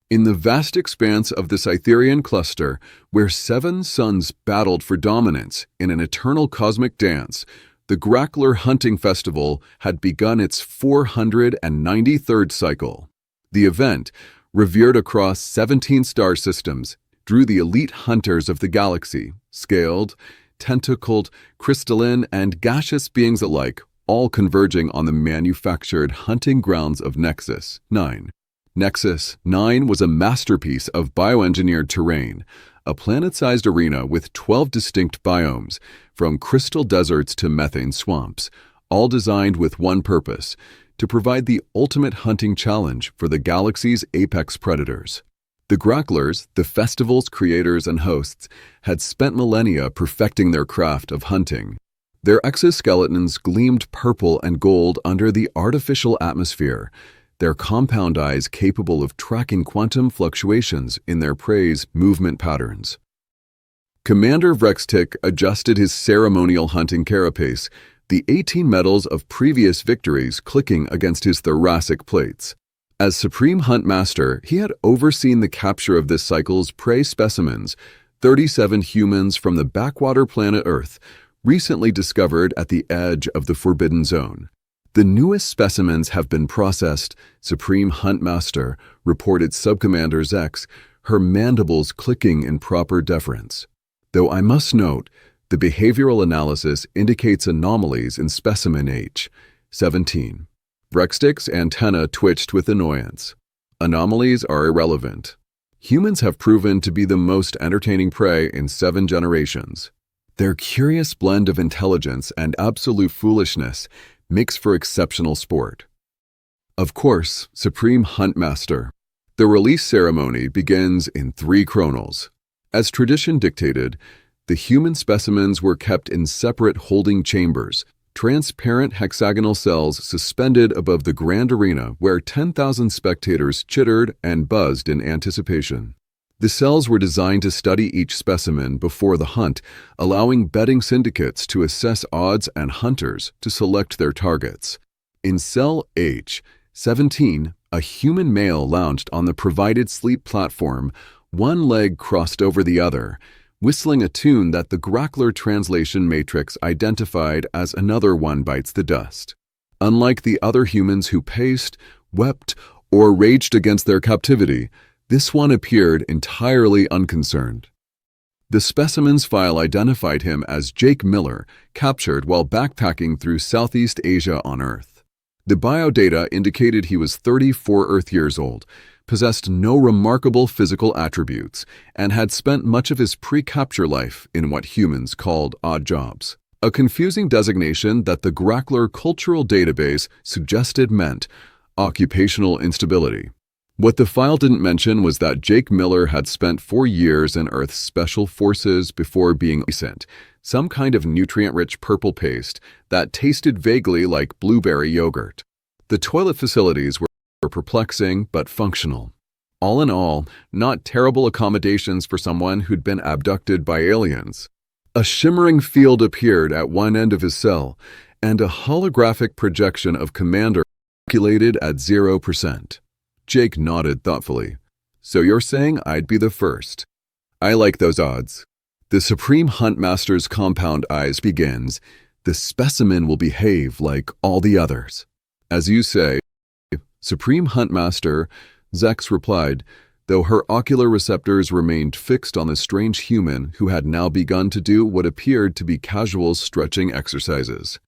In the vast expanse of the Cytherean cluster, where 7 suns battled for dominance in an eternal cosmic dance, the Grakklar hunting festival had begun its 493rd cycle. The event, revered across 17 star systems, drew the elite hunters of the galaxy, scaled, tentacled, crystalline, and gaseous beings alike, all converging on the manufactured hunting grounds of Nexus 9. Nexus 9 was a masterpiece of bioengineered terrain, a planet-sized arena with 12 distinct biomes, from crystal deserts to methane swamps, all designed with one purpose: to provide the ultimate hunting challenge for the galaxy's apex predators. The Grakklars, the festival's creators and hosts, had spent millennia perfecting their craft of hunting. Their exoskeletons gleamed purple and gold under the artificial atmosphere, their compound eyes capable of tracking quantum fluctuations in their prey's movement patterns. Commander Grakklar adjusted his ceremonial hunting carapace, the 18 medals of previous victories clicking against his thoracic plates. As Supreme Hunt Master, he had overseen the capture of this cycle's prey specimens, 37 humans from the backwater planet Earth, recently discovered at the edge of the Forbidden Zone. The newest specimens have been processed, Supreme Hunt Master reported Subcommander Zex, her mandibles clicking in proper deference. Though I must note, the behavioral analysis indicates anomalies in specimen H17. Grakklar's antenna twitched with annoyance. Anomalies are irrelevant. Humans have proven to be the most entertaining prey in 7 generations. Their curious blend of intelligence and absolute foolishness makes for exceptional sport. Of course, Supreme Hunt Master. The release ceremony begins in 3 chronals. As tradition dictated, the human specimens were kept in separate holding chambers, transparent hexagonal cells suspended above the grand arena where 10,000 spectators chittered and buzzed in anticipation. The cells were designed to study each specimen before the hunt, allowing betting syndicates to assess odds and hunters to select their targets. In cell H17, a human male lounged on the provided sleep platform, one leg crossed over the other, whistling a tune that the Grakklar translation matrix identified as Another One Bites the Dust. Unlike the other humans who paced, wept, or raged against their captivity, this one appeared entirely unconcerned. The specimens file identified him as Jake Miller, captured while backpacking through Southeast Asia on Earth. The biodata indicated he was 34 Earth years old, possessed no remarkable physical attributes, and had spent much of his pre-capture life in what humans called odd jobs. A confusing designation that the Grakklar cultural database suggested meant occupational instability. What the file didn't mention was that Jake Miller had spent 4 years in Earth's Special Forces before being sent, some kind of nutrient-rich purple paste that tasted vaguely like blueberry yogurt. The toilet facilities were perplexing but functional. All in all, not terrible accommodations for someone who'd been abducted by aliens. A shimmering field appeared at one end of his cell, and a holographic projection of Commander calculated at 0%. Jake nodded thoughtfully. So you're saying I'd be the first? I like those odds. The Supreme Hunt Master's compound eyes begins. The specimen will behave like all the others. As you say, Supreme Hunt Master, Zex replied, though her ocular receptors remained fixed on the strange human who had now begun to do what appeared to be casual stretching exercises.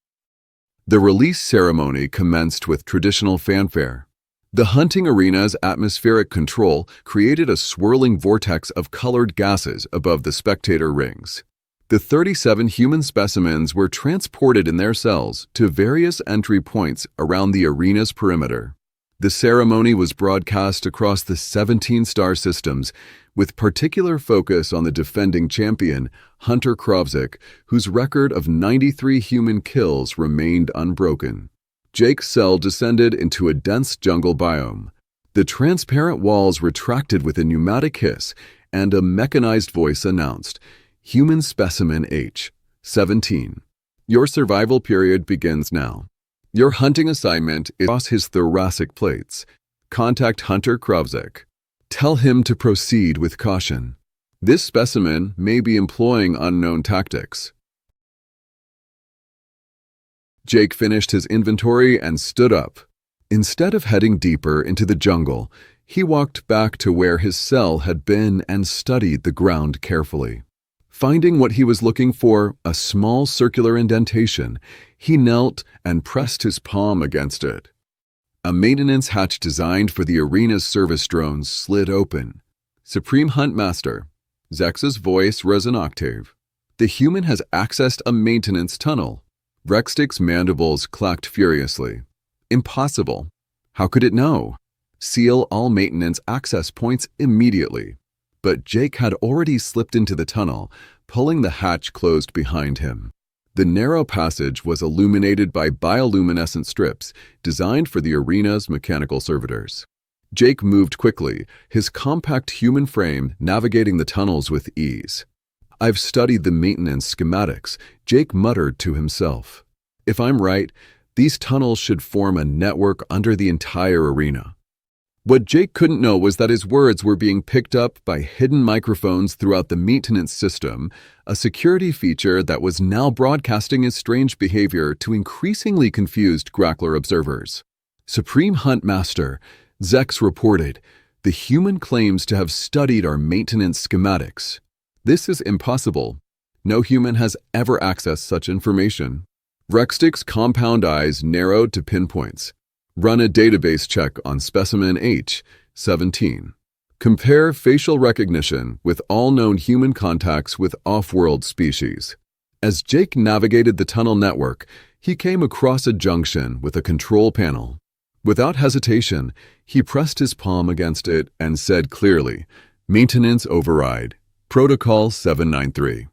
The release ceremony commenced with traditional fanfare. The hunting arena's atmospheric control created a swirling vortex of colored gases above the spectator rings. The 37 human specimens were transported in their cells to various entry points around the arena's perimeter. The ceremony was broadcast across the 17 star systems, with particular focus on the defending champion, Hunter Krovzik, whose record of 93 human kills remained unbroken. Jake's cell descended into a dense jungle biome. The transparent walls retracted with a pneumatic hiss, and a mechanized voice announced, Human Specimen H17. Your survival period begins now. Your hunting assignment is across his thoracic plates. Contact Hunter Krovzik. Tell him to proceed with caution. This specimen may be employing unknown tactics. Jake finished his inventory and stood up. Instead of heading deeper into the jungle, he walked back to where his cell had been and studied the ground carefully. Finding what he was looking for, a small circular indentation, he knelt and pressed his palm against it. A maintenance hatch designed for the arena's service drones slid open. Supreme Hunt Master. Zex's voice rose an octave. The human has accessed a maintenance tunnel. Rexstick's mandibles clacked furiously. Impossible. How could it know? Seal all maintenance access points immediately. But Jake had already slipped into the tunnel, pulling the hatch closed behind him. The narrow passage was illuminated by bioluminescent strips designed for the arena's mechanical servitors. Jake moved quickly, his compact human frame navigating the tunnels with ease. "I've studied the maintenance schematics," Jake muttered to himself. "If I'm right, these tunnels should form a network under the entire arena." What Jake couldn't know was that his words were being picked up by hidden microphones throughout the maintenance system, a security feature that was now broadcasting his strange behavior to increasingly confused Grakklar observers. "Supreme Hunt Master," Zex reported, "the human claims to have studied our maintenance schematics. This is impossible. No human has ever accessed such information." Rexstick's compound eyes narrowed to pinpoints. "Run a database check on specimen H-17. Compare facial recognition with all known human contacts with off-world species." As Jake navigated the tunnel network, he came across a junction with a control panel. Without hesitation, he pressed his palm against it and said clearly, "Maintenance override. Protocol 793.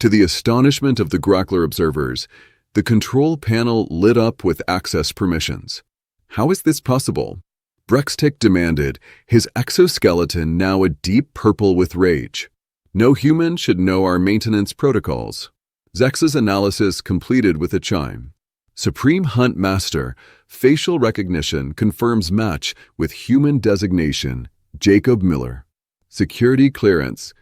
To the astonishment of the Grakklar observers, the control panel lit up with access permissions. "How is this possible?" Rexstick demanded, his exoskeleton now a deep purple with rage. "No human should know our maintenance protocols." Zex's analysis completed with a chime. "Supreme Hunt Master, facial recognition confirms match with human designation, Jacob Miller. Security clearance,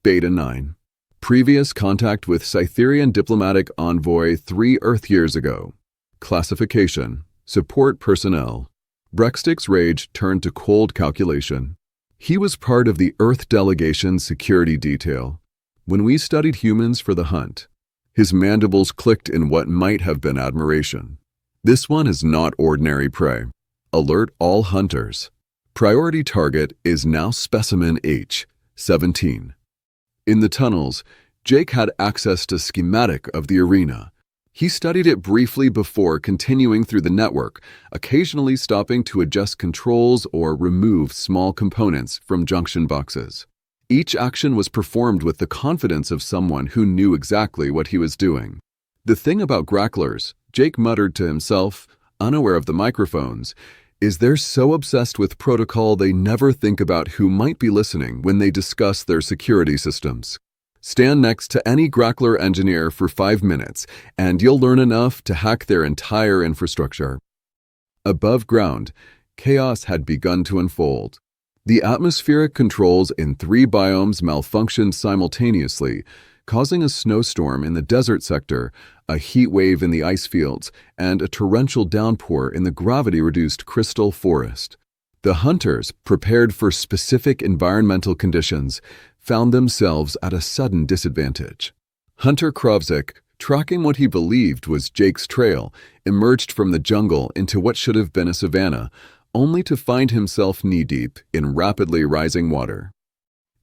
Beta 9. Previous contact with Cytherian diplomatic envoy 3 Earth years ago. Classification, support personnel." Rexstick's rage turned to cold calculation. He was part of the Earth delegation's security detail. When we studied humans for the hunt, his mandibles clicked in what might have been admiration. "This one is not ordinary prey. Alert all hunters. Priority target is now specimen H-17. In the tunnels, Jake had access to schematic of the arena. He studied it briefly before continuing through the network, occasionally stopping to adjust controls or remove small components from junction boxes. Each action was performed with the confidence of someone who knew exactly what he was doing. "The thing about Gracklars," Jake muttered to himself, unaware of the microphones, "is they're so obsessed with protocol they never think about who might be listening when they discuss their security systems. Stand next to any Grakklar engineer for 5 minutes, and you'll learn enough to hack their entire infrastructure." Above ground, chaos had begun to unfold. The atmospheric controls in 3 biomes malfunctioned simultaneously, causing a snowstorm in the desert sector, a heat wave in the ice fields, and a torrential downpour in the gravity-reduced crystal forest. The hunters, prepared for specific environmental conditions, found themselves at a sudden disadvantage. Hunter Krovzik, tracking what he believed was Jake's trail, emerged from the jungle into what should have been a savanna, only to find himself knee-deep in rapidly rising water.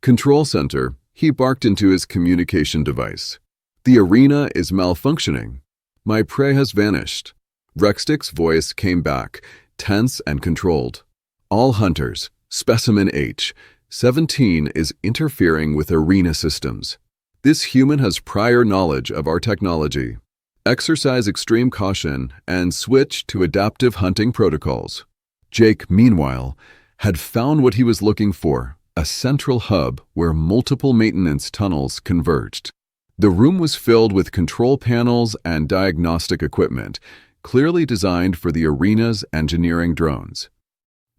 "Control center," he barked into his communication device. "The arena is malfunctioning. My prey has vanished." Rexstick's voice came back, tense and controlled. "All hunters, specimen H-17 is interfering with arena systems. This human has prior knowledge of our technology. Exercise extreme caution and switch to adaptive hunting protocols." Jake, meanwhile, had found what he was looking for, a central hub where multiple maintenance tunnels converged. The room was filled with control panels and diagnostic equipment, clearly designed for the arena's engineering drones.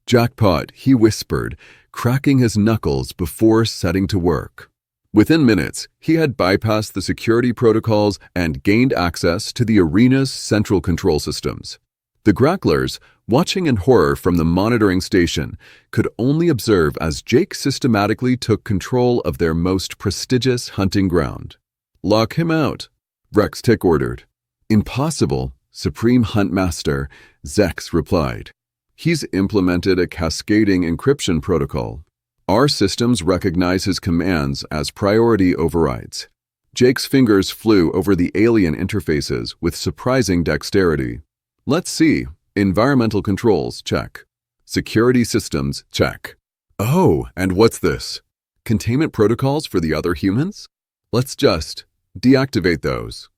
"Jackpot," he whispered, cracking his knuckles before setting to work. Within minutes, he had bypassed the security protocols and gained access to the arena's central control systems. The Grakklars, watching in horror from the monitoring station, could only observe as Jake systematically took control of their most prestigious hunting ground. "Lock him out," Grakklar ordered. "Impossible," Supreme Huntmaster Zex replied. "He's implemented a cascading encryption protocol. Our systems recognize his commands as priority overrides." Jake's fingers flew over the alien interfaces with surprising dexterity. "Let's see. Environmental controls, check. Security systems, check. Oh, and what's this? Containment protocols for the other humans? Let's just deactivate those."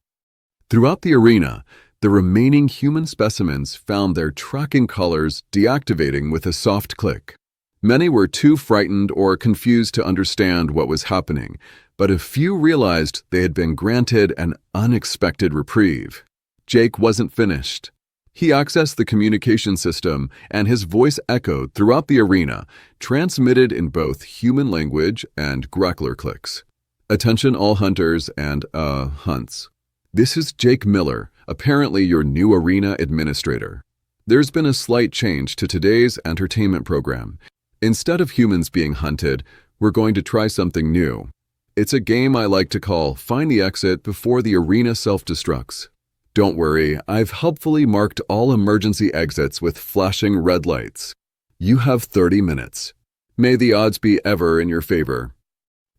Throughout the arena, the remaining human specimens found their tracking collars deactivating with a soft click. Many were too frightened or confused to understand what was happening, but a few realized they had been granted an unexpected reprieve. Jake wasn't finished. He accessed the communication system, and his voice echoed throughout the arena, transmitted in both human language and Grakklar clicks. "Attention all hunters and, hunts. This is Jake Miller, apparently your new arena administrator. There's been a slight change to today's entertainment program. Instead of humans being hunted, we're going to try something new. It's a game I like to call Find the Exit Before the Arena Self-Destructs. Don't worry, I've helpfully marked all emergency exits with flashing red lights. You have 30 minutes. May the odds be ever in your favor."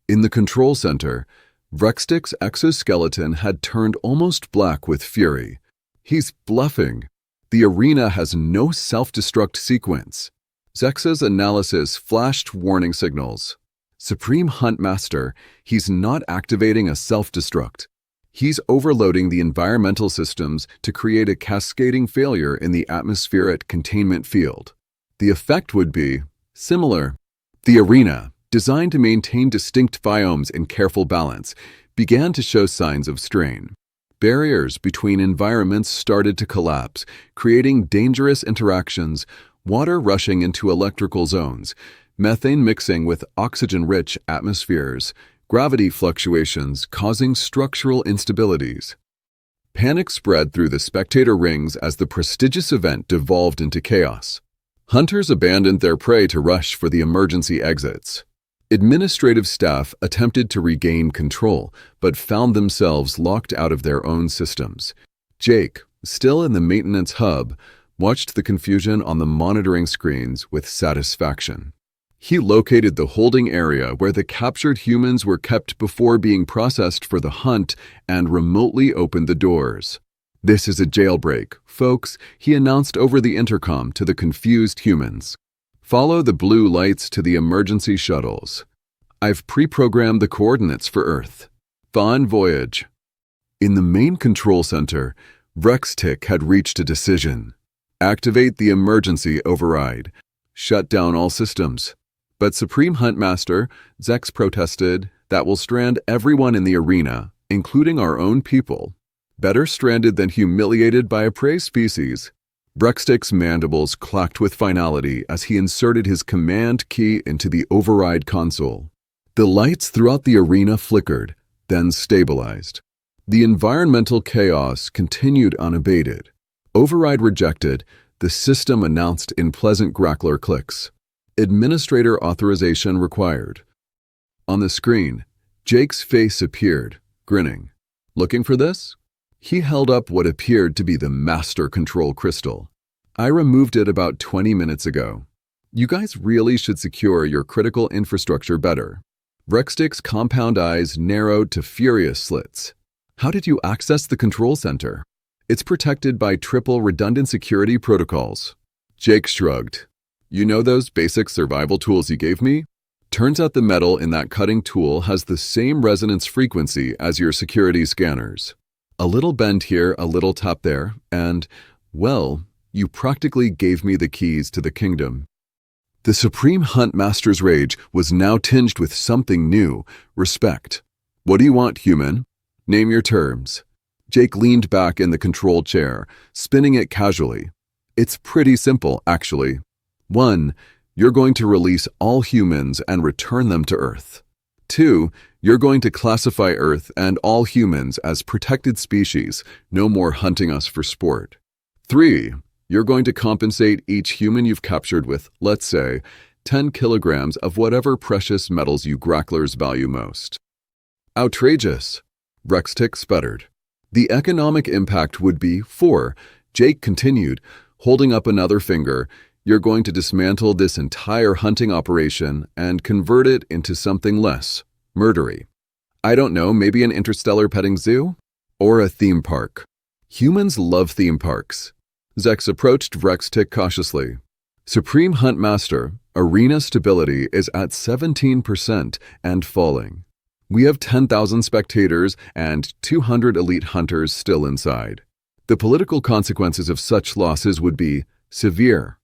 In the control center, Grakklar's exoskeleton had turned almost black with fury. "He's bluffing. The arena has no self-destruct sequence." Zex's analysis flashed warning signals. "Supreme Huntmaster, he's not activating a self-destruct. He's overloading the environmental systems to create a cascading failure in the atmospheric containment field. The effect would be similar." The arena, designed to maintain distinct biomes in careful balance, began to show signs of strain. Barriers between environments started to collapse, creating dangerous interactions, water rushing into electrical zones, methane mixing with oxygen-rich atmospheres, gravity fluctuations causing structural instabilities. Panic spread through the spectator rings as the prestigious event devolved into chaos. Hunters abandoned their prey to rush for the emergency exits. Administrative staff attempted to regain control, but found themselves locked out of their own systems. Jake, still in the maintenance hub, watched the confusion on the monitoring screens with satisfaction. He located the holding area where the captured humans were kept before being processed for the hunt and remotely opened the doors. "This is a jailbreak, folks," he announced over the intercom to the confused humans. "Follow the blue lights to the emergency shuttles. I've pre-programmed the coordinates for Earth. Fun voyage." In the main control center, Grakklar had reached a decision. Activate the emergency override. Shut down all systems. But Supreme Huntmaster, Zex protested, "That will strand everyone in the arena, including our own people. Better stranded than humiliated by a prey species." Grakklar's mandibles clacked with finality as he inserted his command key into the override console. The lights throughout the arena flickered, then stabilized. The environmental chaos continued unabated. "Override rejected," the system announced in pleasant Grakklar clicks. "Administrator authorization required." On the screen, Jake's face appeared, grinning. "Looking for this?" He held up what appeared to be the master control crystal. "I removed it about 20 minutes ago. You guys really should secure your critical infrastructure better." Grakklar's compound eyes narrowed to furious slits. "How did you access the control center?" "It's protected by triple redundant security protocols." Jake shrugged. "You know those basic survival tools you gave me? Turns out the metal in that cutting tool has the same resonance frequency as your security scanners. A little bend here, a little tap there, and, well, you practically gave me the keys to the kingdom." The Supreme Huntmaster's rage was now tinged with something new, respect. "What do you want, human? Name your terms." Jake leaned back in the control chair, spinning it casually. "It's pretty simple, actually. 1. You're going to release all humans and return them to Earth. 2. You're going to classify Earth and all humans as protected species, no more hunting us for sport. 3. You're going to compensate each human you've captured with, let's say, 10 kilograms of whatever precious metals you Grakklars value most. Outrageous, Rextic sputtered. The economic impact would be 4. Jake continued, holding up another finger. You're going to dismantle this entire hunting operation and convert it into something less murdery. I don't know, maybe an interstellar petting zoo? Or a theme park. Humans love theme parks. Zex approached Rextic cautiously. Supreme Hunt Master, arena stability is at 17% and falling. We have 10,000 spectators and 200 elite hunters still inside. The political consequences of such losses would be severe.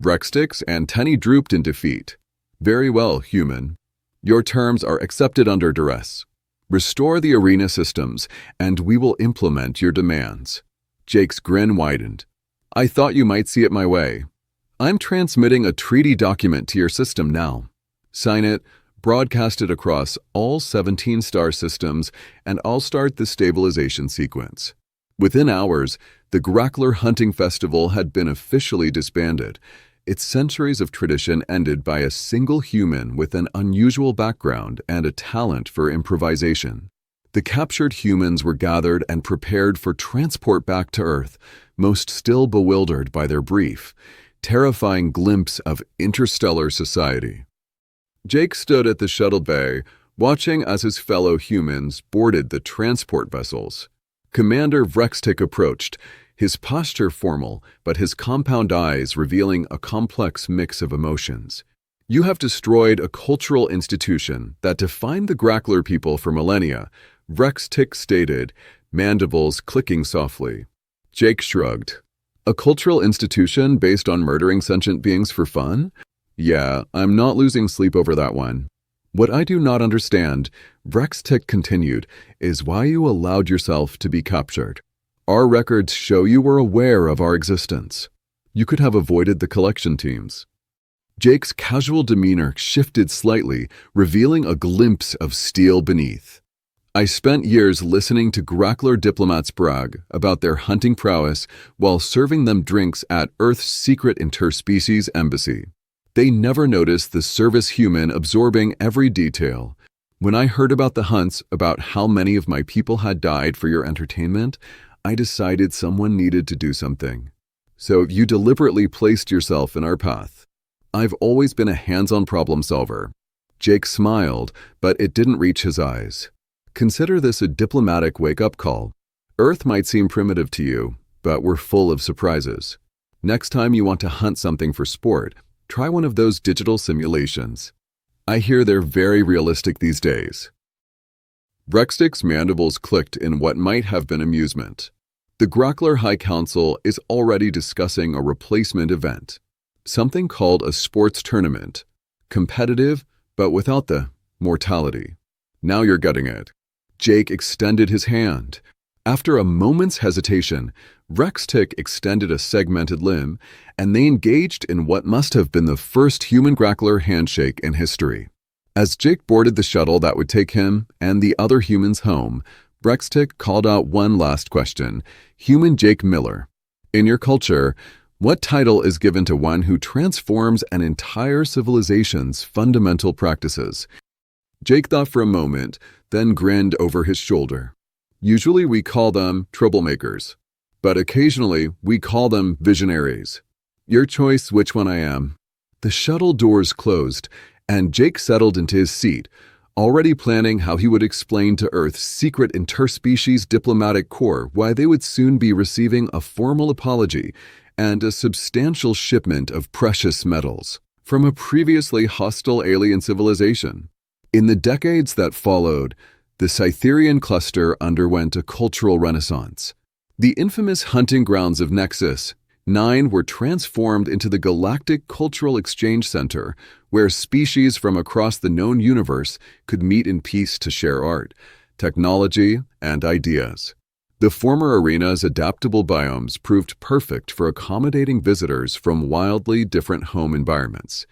Rextic's antennae drooped in defeat. Very well, human. Your terms are accepted under duress. Restore the arena systems, and we will implement your demands. Jake's grin widened. I thought you might see it my way. I'm transmitting a treaty document to your system now. Sign it, broadcast it across all 17 star systems, and I'll start the stabilization sequence. Within hours, the Grakklar hunting festival had been officially disbanded. Its centuries of tradition ended by a single human with an unusual background and a talent for improvisation. The captured humans were gathered and prepared for transport back to Earth, most still bewildered by their brief, terrifying glimpse of interstellar society. Jake stood at the shuttle bay, watching as his fellow humans boarded the transport vessels. Commander Rextic approached, his posture formal, but his compound eyes revealing a complex mix of emotions. You have destroyed a cultural institution that defined the Grakklar people for millennia, Rextic stated, mandibles clicking softly. Jake shrugged. A cultural institution based on murdering sentient beings for fun? Yeah, I'm not losing sleep over that one. What I do not understand, Rextic continued, is why you allowed yourself to be captured. Our records show you were aware of our existence. You could have avoided the collection teams. Jake's casual demeanor shifted slightly, revealing a glimpse of steel beneath. I spent years listening to Grakklar diplomats brag about their hunting prowess while serving them drinks at Earth's secret interspecies embassy. They never noticed the service human absorbing every detail. When I heard about the hunts, about how many of my people had died for your entertainment, I decided someone needed to do something. So you deliberately placed yourself in our path. I've always been a hands-on problem solver. Jake smiled, but it didn't reach his eyes. Consider this a diplomatic wake-up call. Earth might seem primitive to you, but we're full of surprises. Next time you want to hunt something for sport, try one of those digital simulations. I hear they're very realistic these days. Rextic's mandibles clicked in what might have been amusement. The Grakklar High Council is already discussing a replacement event, something called a sports tournament, competitive but without the mortality. Now you're getting it. Jake extended his hand. After a moment's hesitation, Rextic extended a segmented limb, and they engaged in what must have been the first human Grakklar handshake in history. As Jake boarded the shuttle that would take him and the other humans home, Rextic called out one last question. Human Jake Miller, in your culture, what title is given to one who transforms an entire civilization's fundamental practices? Jake thought for a moment, then grinned over his shoulder. Usually we call them troublemakers, but occasionally we call them visionaries. Your choice which one I am. The shuttle doors closed, and Jake settled into his seat, already planning how he would explain to Earth's secret interspecies diplomatic corps why they would soon be receiving a formal apology and a substantial shipment of precious metals from a previously hostile alien civilization. In the decades that followed, the Cytherian cluster underwent a cultural renaissance. The infamous hunting grounds of Nexus 9 were transformed into the Galactic Cultural Exchange Center, where species from across the known universe could meet in peace to share art, technology, and ideas. The former arena's adaptable biomes proved perfect for accommodating visitors from wildly different home environments.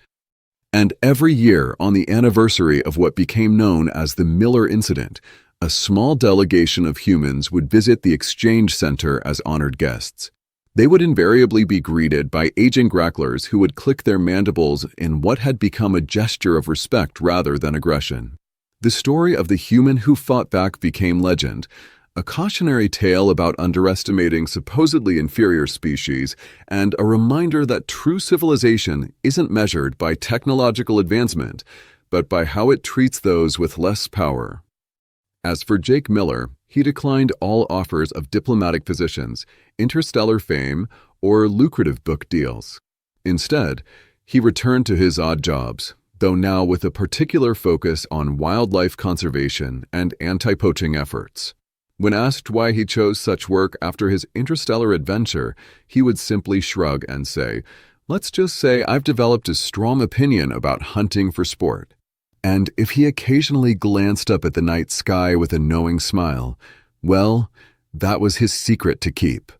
And every year, on the anniversary of what became known as the Miller Incident, a small delegation of humans would visit the exchange center as honored guests. They would invariably be greeted by aging Grakklars who would click their mandibles in what had become a gesture of respect rather than aggression. The story of the human who fought back became legend, a cautionary tale about underestimating supposedly inferior species, and a reminder that true civilization isn't measured by technological advancement, but by how it treats those with less power. As for Jake Miller, he declined all offers of diplomatic positions, interstellar fame, or lucrative book deals. Instead, he returned to his odd jobs, though now with a particular focus on wildlife conservation and anti-poaching efforts. When asked why he chose such work after his interstellar adventure, he would simply shrug and say, "Let's just say I've developed a strong opinion about hunting for sport." And if he occasionally glanced up at the night sky with a knowing smile, well, that was his secret to keep.